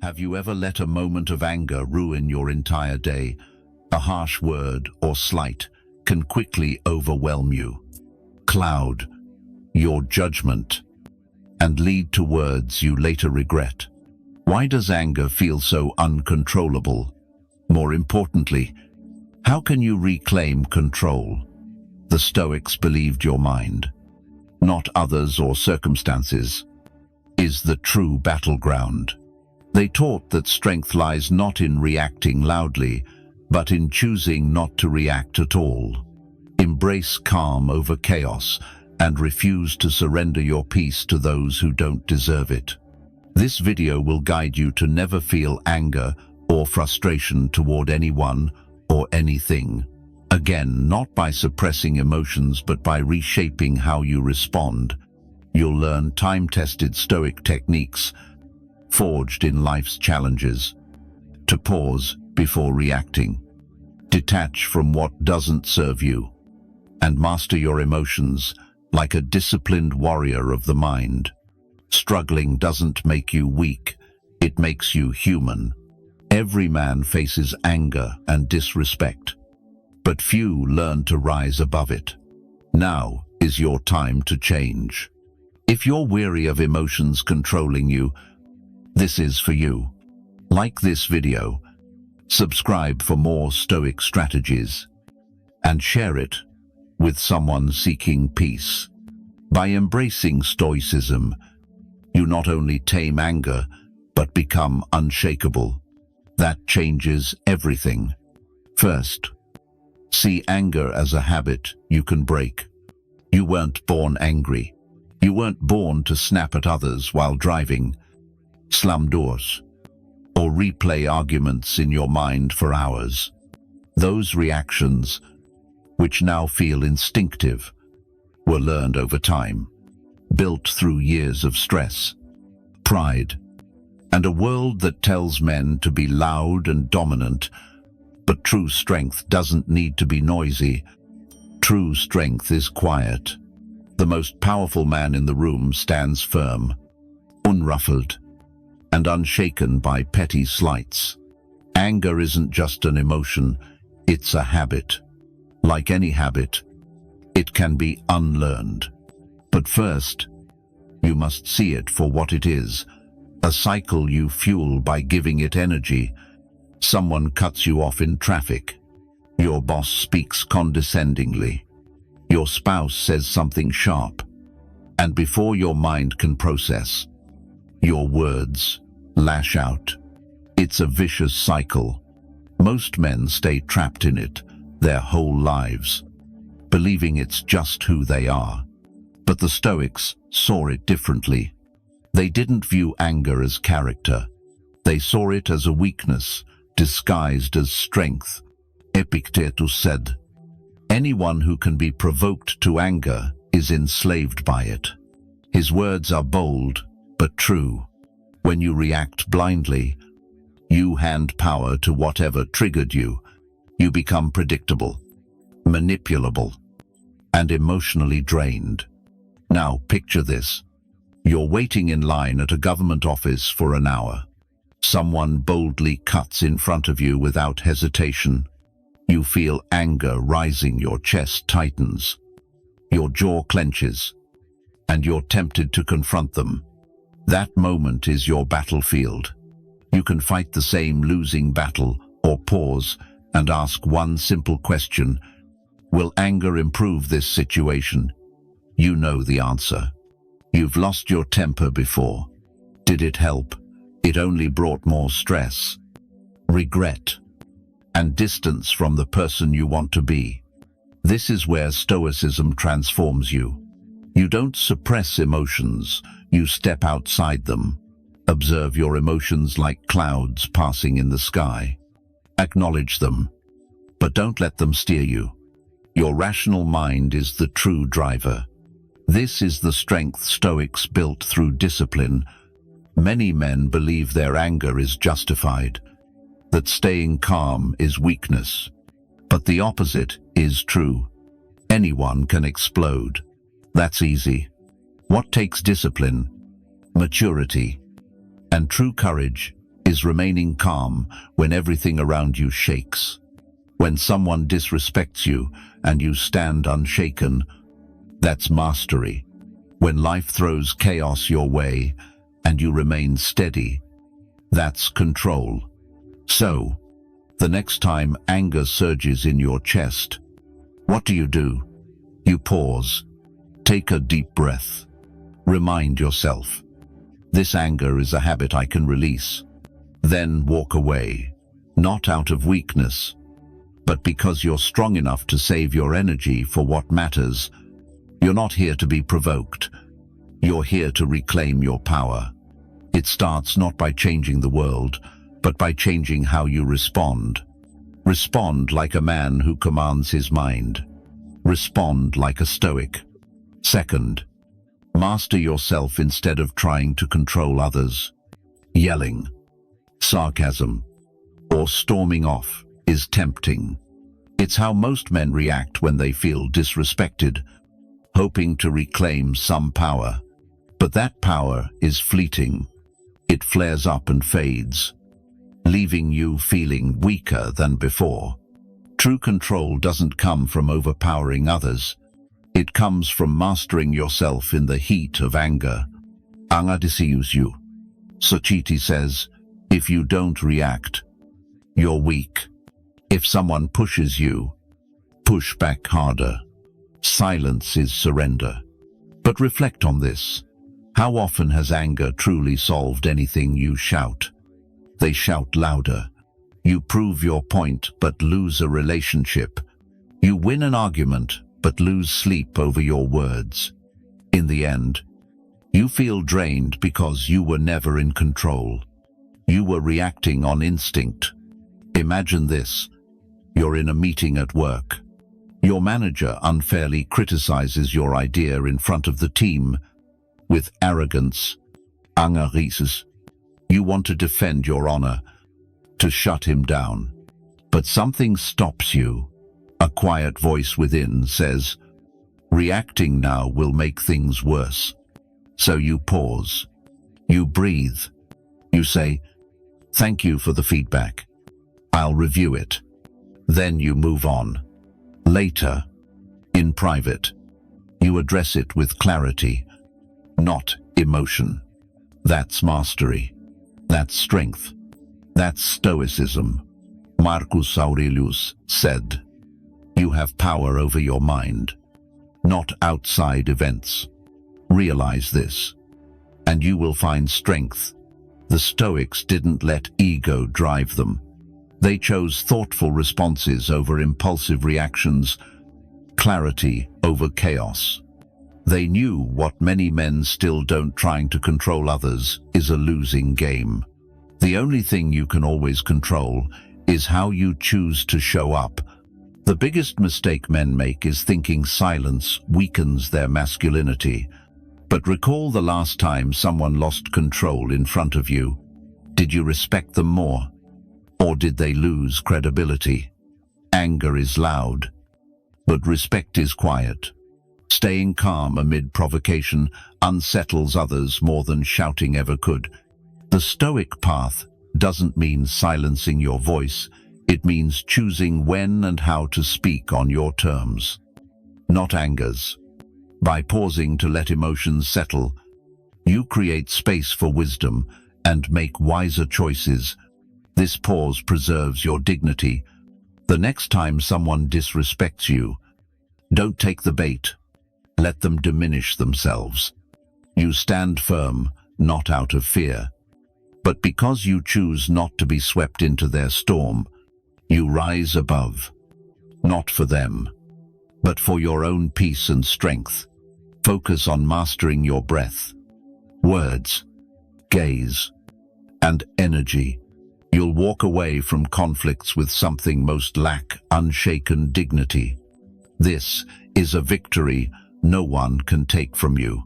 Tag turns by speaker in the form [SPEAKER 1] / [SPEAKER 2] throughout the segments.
[SPEAKER 1] Have you ever let a moment of anger ruin your entire day? A harsh word or slight can quickly overwhelm you, cloud your judgment, and lead to words you later regret. Why does anger feel so uncontrollable? More importantly, how can you reclaim control? The Stoics believed your mind, not others or circumstances, is the true battleground. They taught that strength lies not in reacting loudly, but in choosing not to react at all. Embrace calm over chaos and refuse to surrender your peace to those who don't deserve it. This video will guide you to never feel anger or frustration toward anyone or anything. Again, not by suppressing emotions, but by reshaping how you respond. You'll learn time-tested Stoic techniques forged in life's challenges. To pause before reacting, detach from what doesn't serve you, and master your emotions like a disciplined warrior of the mind. Struggling doesn't make you weak, it makes you human. Every man faces anger and disrespect, but few learn to rise above it. Now is your time to change. If you're weary of emotions controlling you, this is for you. Like this video, subscribe for more Stoic strategies, and share it with someone seeking peace. By embracing Stoicism, you not only tame anger, but become unshakable. That changes everything. First, see anger as a habit you can break. You weren't born angry. You weren't born to snap at others while driving, slam doors, or replay arguments in your mind for hours. Those reactions, which now feel instinctive, were learned over time, built through years of stress, pride, and a world that tells men to be loud and dominant. But true strength doesn't need to be noisy. True strength is quiet. The most powerful man in the room stands firm, unruffled, and unshaken by petty slights. Anger isn't just an emotion, it's a habit. Like any habit, it can be unlearned. But first, you must see it for what it is, a cycle you fuel by giving it energy. Someone cuts you off in traffic. Your boss speaks condescendingly. Your spouse says something sharp. And before your mind can process, your words lash out. It's a vicious cycle. Most men stay trapped in it their whole lives, believing it's just who they are. But the Stoics saw it differently. They didn't view anger as character. They saw it as a weakness disguised as strength. Epictetus said, "Anyone who can be provoked to anger is enslaved by it." His words are bold, but true. When you react blindly, you hand power to whatever triggered you. You become predictable, manipulable, and emotionally drained. Now picture this. You're waiting in line at a government office for an hour. Someone boldly cuts in front of you without hesitation. You feel anger rising, your chest tightens, your jaw clenches, and you're tempted to confront them. That moment is your battlefield. You can fight the same losing battle or pause and ask one simple question: will anger improve this situation? You know the answer. You've lost your temper before. Did it help? It only brought more stress, regret, and distance from the person you want to be. This is where Stoicism transforms you. You don't suppress emotions, you step outside them. Observe your emotions like clouds passing in the sky. Acknowledge them, but don't let them steer you. Your rational mind is the true driver. This is the strength Stoics built through discipline. Many men believe their anger is justified, that staying calm is weakness. But the opposite is true. Anyone can explode. That's easy. What takes discipline, maturity, and true courage is remaining calm when everything around you shakes. When someone disrespects you and you stand unshaken, that's mastery. When life throws chaos your way and you remain steady, that's control. So, the next time anger surges in your chest, what do? You pause, take a deep breath, remind yourself, this anger is a habit I can release. Then walk away, not out of weakness, but because you're strong enough to save your energy for what matters. You're not here to be provoked. You're here to reclaim your power. It starts not by changing the world, but by changing how you respond. Respond like a man who commands his mind. Respond like a Stoic. Second, master yourself instead of trying to control others. Yelling, sarcasm, or storming off is tempting. It's how most men react when they feel disrespected, hoping to reclaim some power. But that power is fleeting. It flares up and fades, leaving you feeling weaker than before. True control doesn't come from overpowering others. It comes from mastering yourself in the heat of anger. Angadisiusu. Sochiti says, if you don't react, you're weak. If someone pushes you, push back harder. Silence is surrender. But reflect on this. How often has anger truly solved anything you shout? They shout louder. You prove your point but lose a relationship. You win an argument but lose sleep over your words. In the end, you feel drained because you were never in control. You were reacting on instinct. Imagine this. You're in a meeting at work. Your manager unfairly criticizes your idea in front of the team. With arrogance, angarises, you want to defend your honor, to shut him down. But something stops you. A quiet voice within says, reacting now will make things worse. So you pause. You breathe. You say, thank you for the feedback. I'll review it. Then you move on. Later, in private, you address it with clarity, not emotion. That's mastery. That's strength. That's Stoicism. Marcus Aurelius said, you have power over your mind, not outside events. Realize this, and you will find strength. The Stoics didn't let ego drive them. They chose thoughtful responses over impulsive reactions, clarity over chaos. They knew what many men still don't: trying to control others is a losing game. The only thing you can always control is how you choose to show up. The biggest mistake men make is thinking silence weakens their masculinity. But recall the last time someone lost control in front of you. Did you respect them more? Or did they lose credibility? Anger is loud, but respect is quiet. Staying calm amid provocation unsettles others more than shouting ever could. The Stoic path doesn't mean silencing your voice. It means choosing when and how to speak on your terms, not anger's. By pausing to let emotions settle, you create space for wisdom and make wiser choices. This pause preserves your dignity. The next time someone disrespects you, don't take the bait. Let them diminish themselves. You stand firm, not out of fear, but because you choose not to be swept into their storm. You rise above, not for them, but for your own peace and strength. Focus on mastering your breath, words, gaze, and energy. You'll walk away from conflicts with something most lack: unshaken dignity. This is a victory no one can take from you.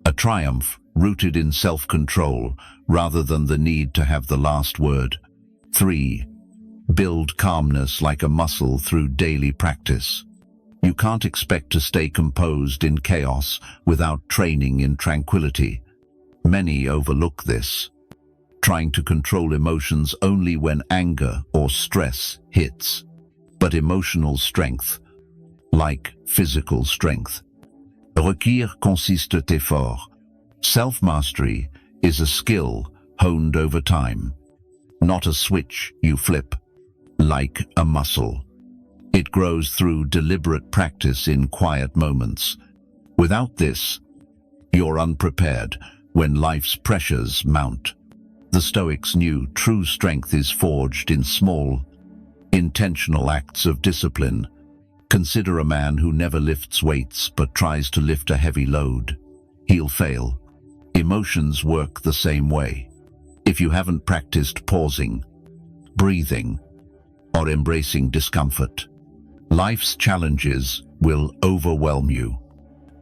[SPEAKER 1] A triumph rooted in self-control rather than the need to have the last word. 3. Build calmness like a muscle through daily practice. You can't expect to stay composed in chaos without training in tranquility. Many overlook this. trying to control emotions only when anger or stress hits. But emotional strength, like physical strength, requiert consiste d'effort. Self-mastery is a skill honed over time, not a switch you flip, like a muscle. It grows through deliberate practice in quiet moments. Without this, you're unprepared when life's pressures mount. The Stoics knew true strength is forged in small, intentional acts of discipline. Consider a man who never lifts weights but tries to lift a heavy load. He'll fail. Emotions work the same way. If you haven't practiced pausing, breathing, or embracing discomfort, life's challenges will overwhelm you.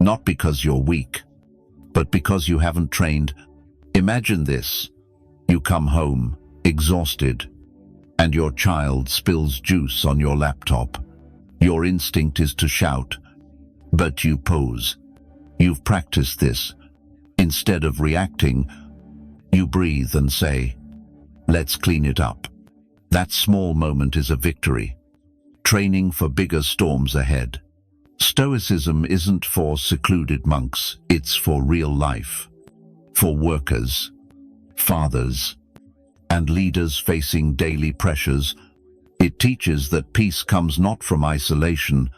[SPEAKER 1] Not because you're weak, but because you haven't trained. Imagine this. You come home, exhausted, and your child spills juice on your laptop. Your instinct is to shout, but you pause. You've practiced this. Instead of reacting, you breathe and say, "Let's clean it up." That small moment is a victory, training for bigger storms ahead. Stoicism isn't for secluded monks, it's for real life. For workers, fathers, and leaders facing daily pressures. It teaches that peace comes not from isolation,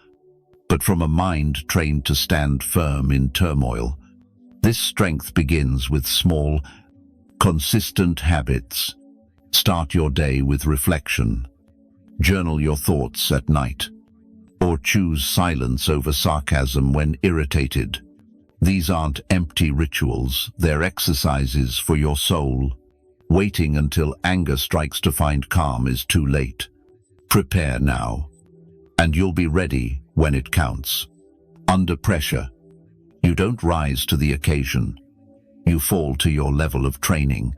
[SPEAKER 1] but from a mind trained to stand firm in turmoil. This strength begins with small, consistent habits. Start your day with reflection. Journal your thoughts at night, or choose silence over sarcasm when irritated. These aren't empty rituals, they're exercises for your soul. Waiting until anger strikes to find calm is too late. Prepare now, and you'll be ready when it counts. Under pressure, you don't rise to the occasion. You fall to your level of training.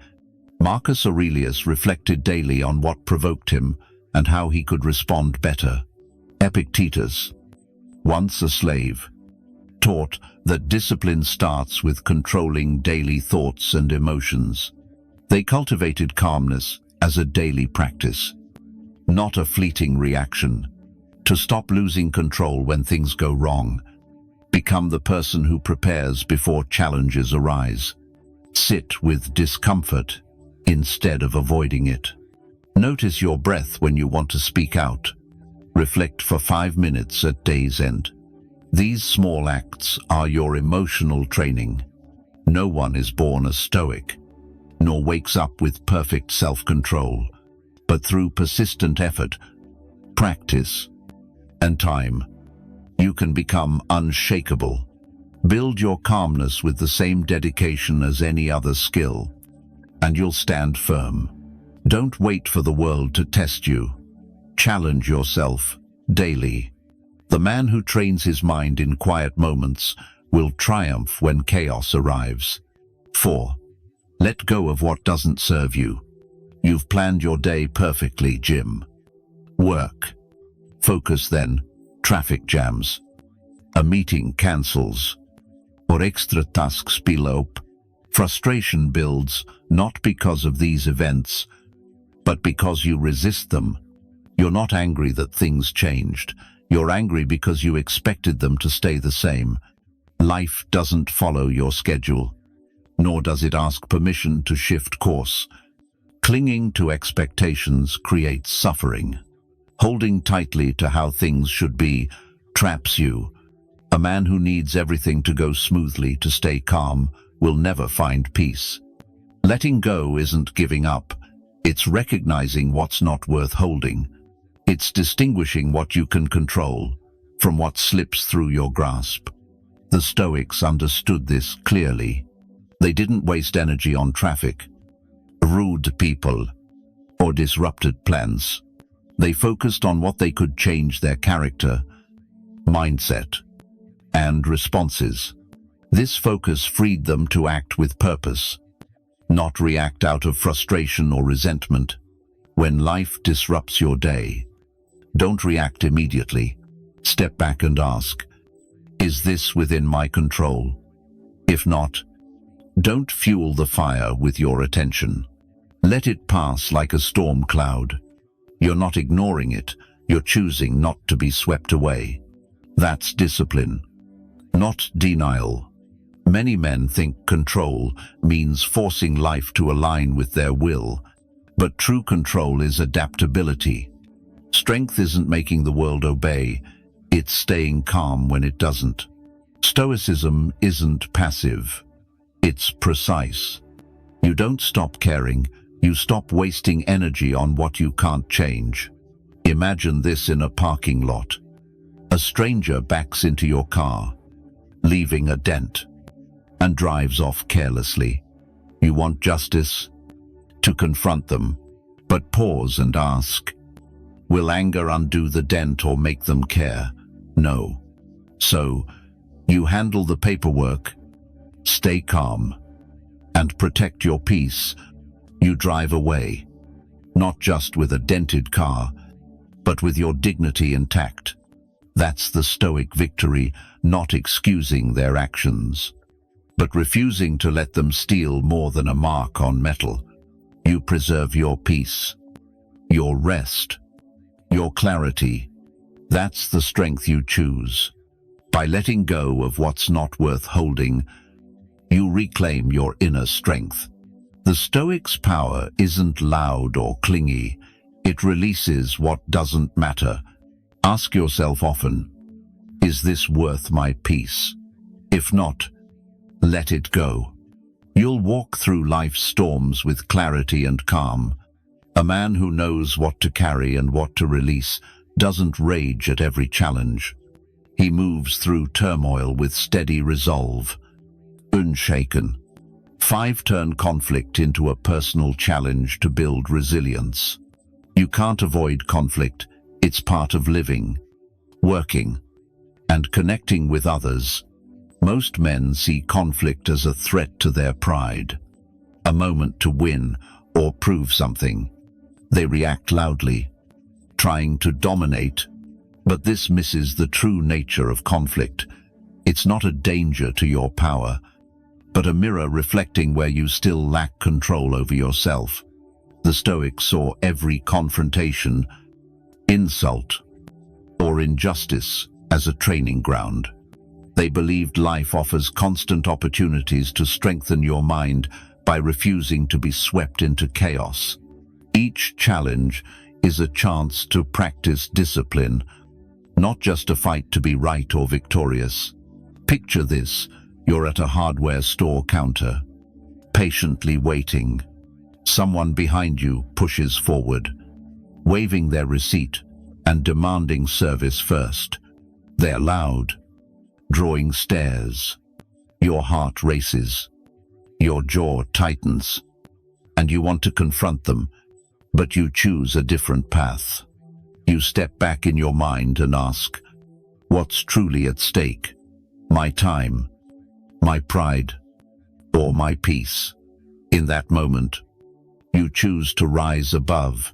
[SPEAKER 1] Marcus Aurelius reflected daily on what provoked him and how he could respond better. Epictetus, once a slave, taught that discipline starts with controlling daily thoughts and emotions. They cultivated calmness as a daily practice, not a fleeting reaction. To stop losing control when things go wrong, become the person who prepares before challenges arise. Sit with discomfort instead of avoiding it. Notice your breath when you want to speak out. Reflect for 5 minutes at day's end. These small acts are your emotional training. No one is born a Stoic, nor wakes up with perfect self-control, but through persistent effort, practice, and time, you can become unshakable. Build your calmness with the same dedication as any other skill, and you'll stand firm. Don't wait for the world to test you. Challenge yourself daily. The man who trains his mind in quiet moments will triumph when chaos arrives. 4. Let go of what doesn't serve you. You've planned your day perfectly, Jim. Work. Focus then. Traffic jams. A meeting cancels. Or extra tasks pile up. Frustration builds not because of these events, but because you resist them. You're not angry that things changed. You're angry because you expected them to stay the same. Life doesn't follow your schedule, nor does it ask permission to shift course. Clinging to expectations creates suffering. Holding tightly to how things should be traps you. A man who needs everything to go smoothly to stay calm will never find peace. Letting go isn't giving up. It's recognizing what's not worth holding. It's distinguishing what you can control from what slips through your grasp. The Stoics understood this clearly. They didn't waste energy on traffic, rude people, or disrupted plans. They focused on what they could change: their character, mindset, and responses. This focus freed them to act with purpose, not react out of frustration or resentment. When life disrupts your day, don't react immediately. Step back and ask, is this within my control? If not, don't fuel the fire with your attention. Let it pass like a storm cloud. You're not ignoring it, you're choosing not to be swept away. That's discipline, not denial. Many men think control means forcing life to align with their will, but true control is adaptability. Strength isn't making the world obey, it's staying calm when it doesn't. Stoicism isn't passive, it's precise. You don't stop caring, you stop wasting energy on what you can't change. Imagine this in a parking lot. A stranger backs into your car, leaving a dent, and drives off carelessly. You want justice? To confront them, but pause and ask, will anger undo the dent or make them care? No. So, you handle the paperwork, stay calm, and protect your peace. You drive away, not just with a dented car, but with your dignity intact. That's the Stoic victory, not excusing their actions, but refusing to let them steal more than a mark on metal. You preserve your peace, your rest, your clarity. That's the strength you choose. By letting go of what's not worth holding, you reclaim your inner strength. The Stoic's power isn't loud or clingy. It releases what doesn't matter. Ask yourself often, is this worth my peace? If not, let it go. You'll walk through life's storms with clarity and calm. A man who knows what to carry and what to release doesn't rage at every challenge. He moves through turmoil with steady resolve, unshaken. 5 turn conflict into a personal challenge to build resilience. You can't avoid conflict, it's part of living, working, and connecting with others. Most men see conflict as a threat to their pride, a moment to win or prove something. They react loudly, trying to dominate, but this misses the true nature of conflict. It's not a danger to your power, but a mirror reflecting where you still lack control over yourself. The Stoics saw every confrontation, insult, or injustice as a training ground. They believed life offers constant opportunities to strengthen your mind by refusing to be swept into chaos. Each challenge is a chance to practice discipline, not just a fight to be right or victorious. Picture this. You're at a hardware store counter, patiently waiting. Someone behind you pushes forward, waving their receipt and demanding service first. They're loud, drawing stares. Your heart races, your jaw tightens, and you want to confront them, but you choose a different path. You step back in your mind and ask, what's truly at stake? My time, my pride, or my peace? In that moment, you choose to rise above,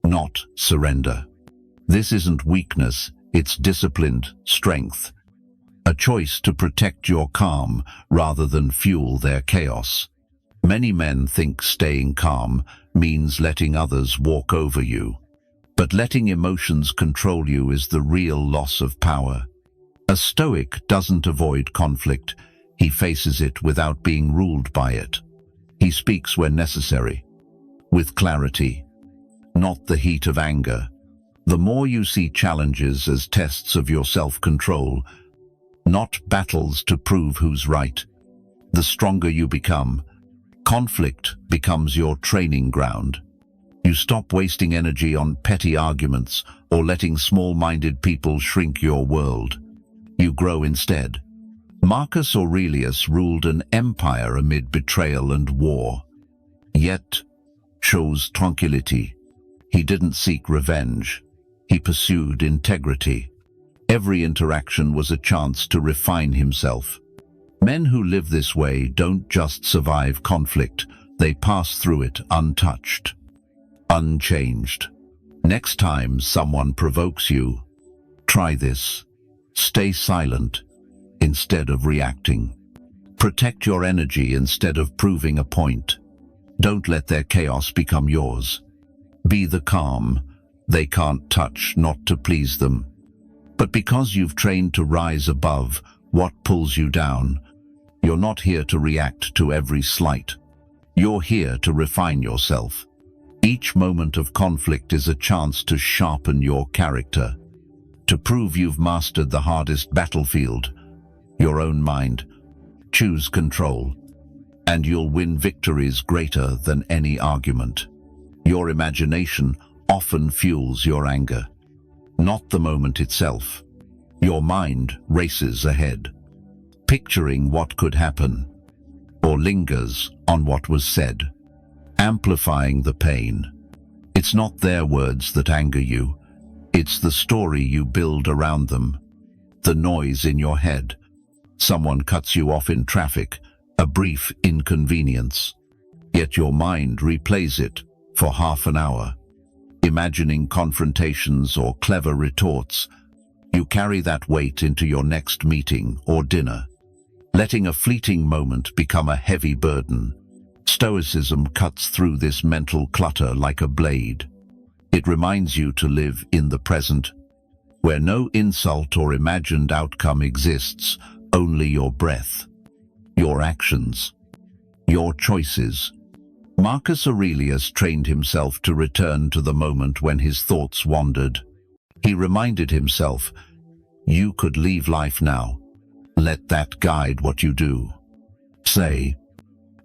[SPEAKER 1] not surrender. This isn't weakness, it's disciplined strength. A choice to protect your calm rather than fuel their chaos. Many men think staying calm means letting others walk over you. But letting emotions control you is the real loss of power. A Stoic doesn't avoid conflict. He faces it without being ruled by it. He speaks when necessary, with clarity, not the heat of anger. The more you see challenges as tests of your self-control, not battles to prove who's right, the stronger you become. Conflict becomes your training ground. You stop wasting energy on petty arguments or letting small-minded people shrink your world. You grow instead. Marcus Aurelius ruled an empire amid betrayal and war, yet chose tranquility. He didn't seek revenge. He pursued integrity. Every interaction was a chance to refine himself. Men who live this way don't just survive conflict, they pass through it untouched, unchanged. Next time someone provokes you, try this. Stay silent instead of reacting. Protect your energy instead of proving a point. Don't let their chaos become yours. Be the calm they can't touch, not to please them, but because you've trained to rise above what pulls you down. You're not here to react to every slight. You're here to refine yourself. Each moment of conflict is a chance to sharpen your character, to prove you've mastered the hardest battlefield, your own mind. Choose control, and you'll win victories greater than any argument. Your imagination often fuels your anger, not the moment itself. Your mind races ahead, picturing what could happen, or lingers on what was said, amplifying the pain. It's not their words that anger you, it's the story you build around them, the noise in your head. Someone cuts you off in traffic, a brief inconvenience, yet your mind replays it for half an hour, imagining confrontations or clever retorts. You carry that weight into your next meeting or dinner, letting a fleeting moment become a heavy burden. Stoicism cuts through this mental clutter like a blade. It reminds you to live in the present, where no insult or imagined outcome exists, only your breath, your actions, your choices. Marcus Aurelius trained himself to return to the moment when his thoughts wandered. He reminded himself, you could leave life now. Let that guide what you do, say,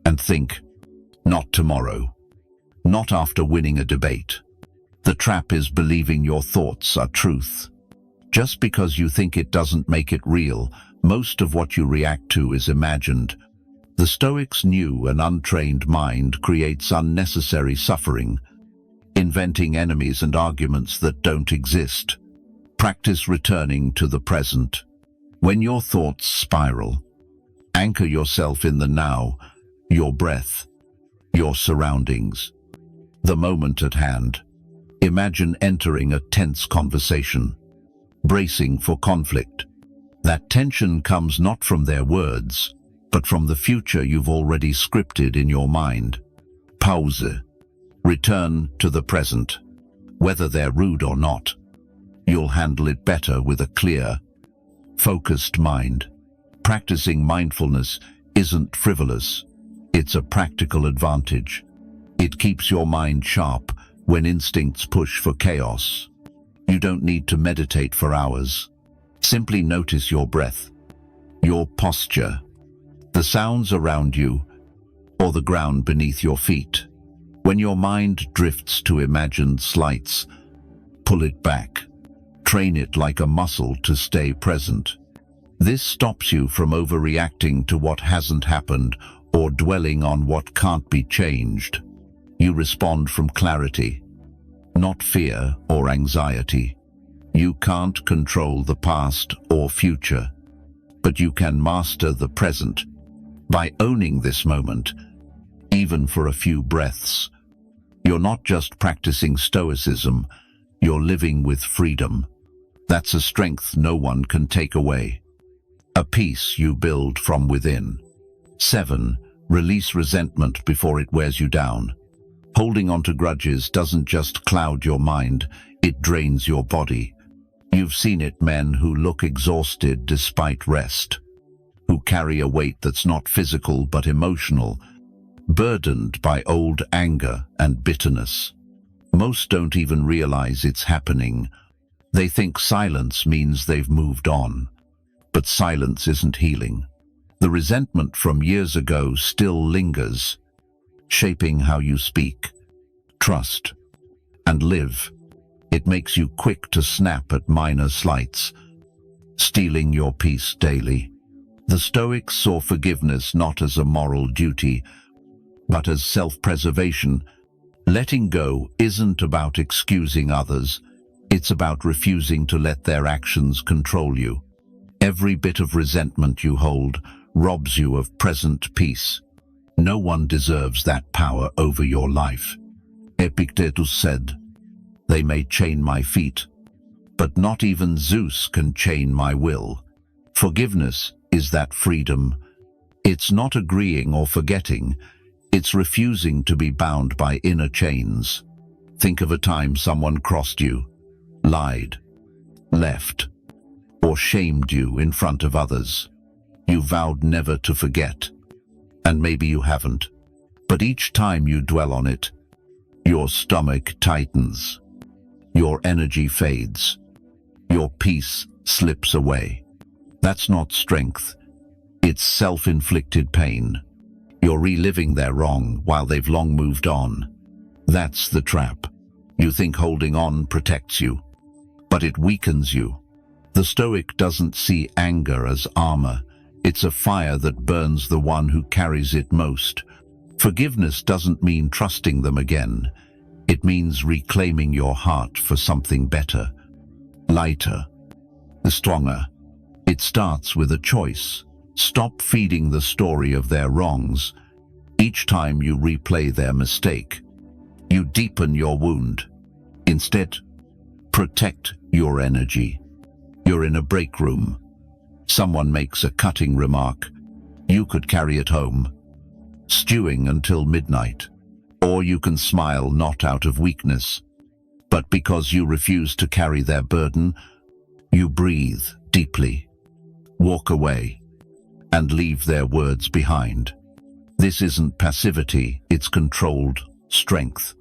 [SPEAKER 1] and think. Not tomorrow, not after winning a debate. The trap is believing your thoughts are truth. Just because you think it doesn't make it real, most of what you react to is imagined. The Stoics knew an untrained mind creates unnecessary suffering, inventing enemies and arguments that don't exist. Practice returning to the present. When your thoughts spiral, anchor yourself in the now, your breath, your surroundings, the moment at hand. Imagine entering a tense conversation, bracing for conflict. That tension comes not from their words, but from the future you've already scripted in your mind. Pause. Return to the present. Whether they're rude or not, you'll handle it better with a clear, focused mind. Practicing mindfulness isn't frivolous. It's a practical advantage. It keeps your mind sharp when instincts push for chaos. You don't need to meditate for hours. Simply notice your breath, your posture, the sounds around you, or the ground beneath your feet. When your mind drifts to imagined slights, pull it back. Train it like a muscle to stay present. This stops you from overreacting to what hasn't happened or dwelling on what can't be changed. You respond from clarity, not fear or anxiety. You can't control the past or future, but you can master the present. By owning this moment, even for a few breaths, you're not just practicing Stoicism, you're living with freedom. That's a strength no one can take away. A peace you build from within. 7. Release resentment before it wears you down. Holding on to grudges doesn't just cloud your mind, it drains your body. You've seen it, men who look exhausted despite rest, who carry a weight that's not physical but emotional, burdened by old anger and bitterness. Most don't even realize it's happening. They think silence means they've moved on. But silence isn't healing. The resentment from years ago still lingers, shaping how you speak, trust, and live. It makes you quick to snap at minor slights, stealing your peace daily. The Stoics saw forgiveness not as a moral duty, but as self-preservation. Letting go isn't about excusing others, it's about refusing to let their actions control you. Every bit of resentment you hold robs you of present peace. No one deserves that power over your life. Epictetus said, "They may chain my feet, but not even Zeus can chain my will." Forgiveness is that freedom. It's not agreeing or forgetting, It's refusing to be bound by inner chains. Think of a time someone crossed you, lied, left, or shamed you in front of others. You vowed never to forget, and maybe you haven't. But each time you dwell on it, your stomach tightens, your energy fades, your peace slips away. That's not strength, it's self-inflicted pain. You're reliving their wrong while they've long moved on. That's the trap. You think holding on protects you, but it weakens you. The Stoic doesn't see anger as armor. It's a fire that burns the one who carries it most. Forgiveness doesn't mean trusting them again. It means reclaiming your heart for something better, lighter, stronger. It starts with a choice. Stop feeding the story of their wrongs. Each time you replay their mistake, you deepen your wound. Instead, protect your energy. You're in a break room. Someone makes a cutting remark. You could carry it home, stewing until midnight. Or you can smile not out of weakness, but because you refuse to carry their burden. You breathe deeply, walk away, and leave their words behind. This isn't passivity, it's controlled strength.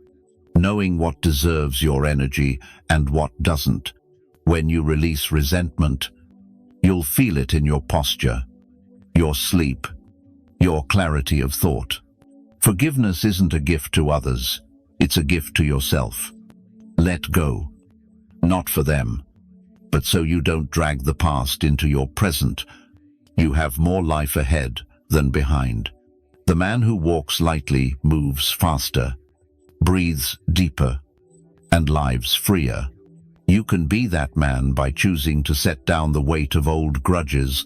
[SPEAKER 1] Knowing what deserves your energy and what doesn't. When you release resentment, you'll feel it in your posture, your sleep, your clarity of thought. Forgiveness isn't a gift to others, it's a gift to yourself. Let go, not for them, but so you don't drag the past into your present. You have more life ahead than behind. The man who walks lightly moves faster, breathes deeper, and lives freer. You can be that man by choosing to set down the weight of old grudges.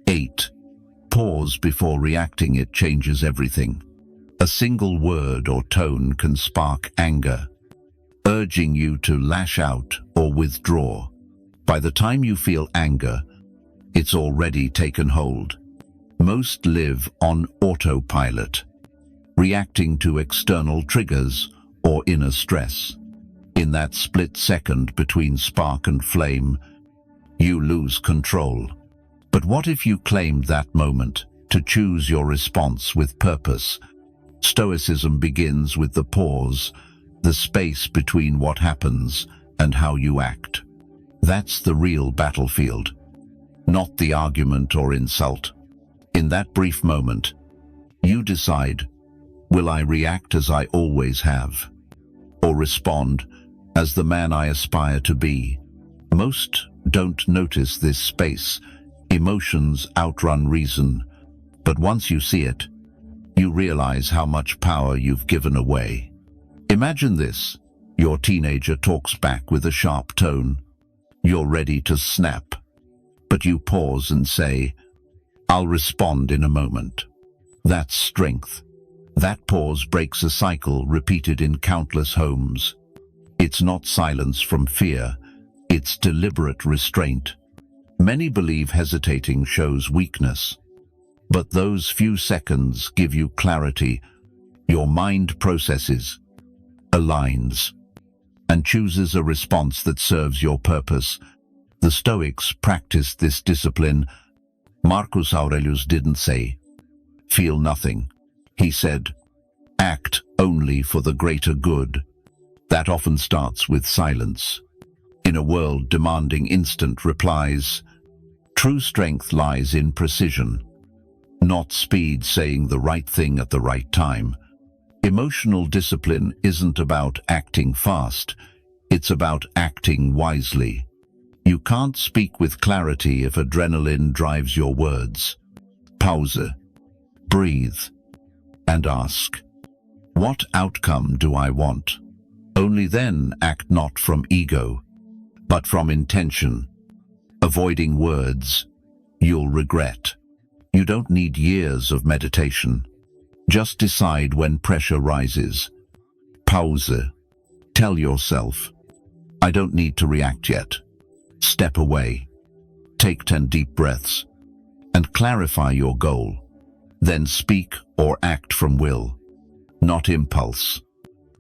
[SPEAKER 1] 8. Pause before reacting. It changes everything. A single word or tone can spark anger, urging you to lash out or withdraw. By the time you feel anger, it's already taken hold. Most live on autopilot, reacting to external triggers or inner stress. In that split second between spark and flame, you lose control. But what if you claimed that moment to choose your response with purpose? Stoicism begins with the pause, the space between what happens and how you act. That's the real battlefield, not the argument or insult. In that brief moment, you decide, will I react as I always have, or respond as the man I aspire to be? Most don't notice this space. Emotions outrun reason, but once you see it, you realize how much power you've given away. Imagine this. Your teenager talks back with a sharp tone. You're ready to snap, but you pause and say, I'll respond in a moment. That's strength. That pause breaks a cycle repeated in countless homes. It's not silence from fear, it's deliberate restraint. Many believe hesitating shows weakness, but those few seconds give you clarity. Your mind processes, aligns, and chooses a response that serves your purpose. The Stoics practiced this discipline. Marcus Aurelius didn't say, feel nothing. He said, act only for the greater good. That often starts with silence. In a world demanding instant replies, true strength lies in precision, not speed saying the right thing at the right time. Emotional discipline isn't about acting fast, it's about acting wisely. You can't speak with clarity if adrenaline drives your words. Pause, breathe, and ask, what outcome do I want? Only then act, not from ego, but from intention. Avoiding words you'll regret. You don't need years of meditation. Just decide when pressure rises. Pause. Tell yourself, I don't need to react yet. Step away. Take 10 deep breaths and clarify your goal. Then speak or act from will. not impulse.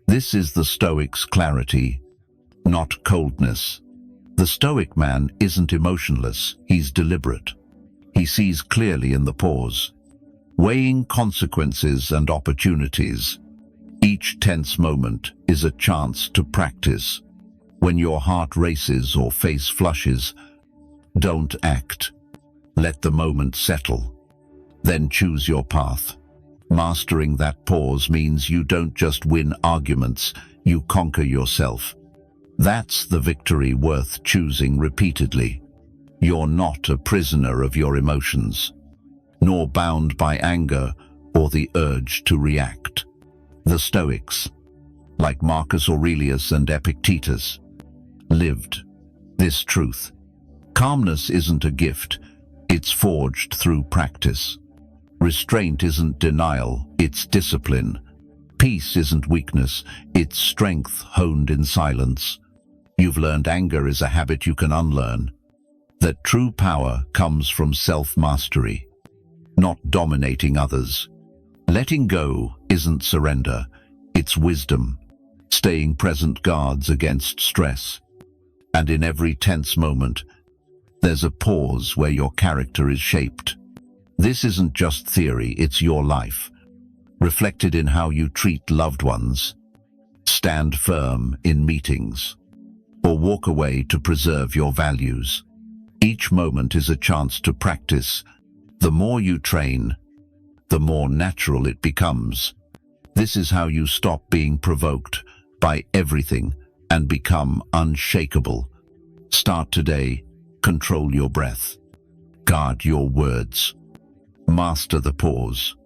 [SPEAKER 1] This is the Stoic's clarity, not coldness. The Stoic man isn't emotionless, he's deliberate. He sees clearly in the pause, weighing consequences and opportunities. Each tense moment is a chance to practice. When your heart races or face flushes, don't act. Let the moment settle. Then choose your path. Mastering that pause means you don't just win arguments, you conquer yourself. That's the victory worth choosing repeatedly. You're not a prisoner of your emotions, nor bound by anger or the urge to react. The Stoics, like Marcus Aurelius and Epictetus, lived this truth. Calmness isn't a gift, it's forged through practice. Restraint isn't denial, it's discipline. Peace isn't weakness, it's strength honed in silence. You've learned anger is a habit you can unlearn. That true power comes from self-mastery, not dominating others. Letting go isn't surrender, it's wisdom. Staying present guards against stress. And in every tense moment, there's a pause where your character is shaped. This isn't just theory, it's your life, reflected in how you treat loved ones, stand firm in meetings, or walk away to preserve your values. Each moment is a chance to practice. The more you train, the more natural it becomes. This is how you stop being provoked by everything and become unshakable. Start today, control your breath, guard your words, master the pause,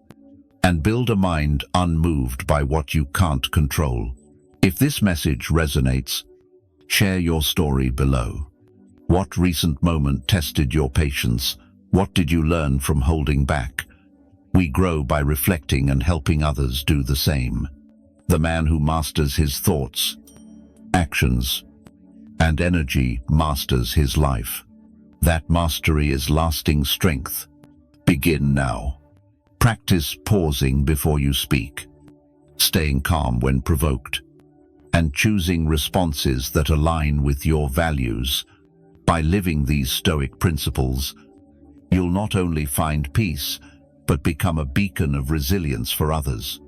[SPEAKER 1] and build a mind unmoved by what you can't control. If this message resonates, share your story below. What recent moment tested your patience? What did you learn from holding back? We grow by reflecting and helping others do the same. The man who masters his thoughts, actions, and energy masters his life. That mastery is lasting strength. Begin now. Practice pausing before you speak, staying calm when provoked, and choosing responses that align with your values. By living these Stoic principles, you'll not only find peace, but become a beacon of resilience for others.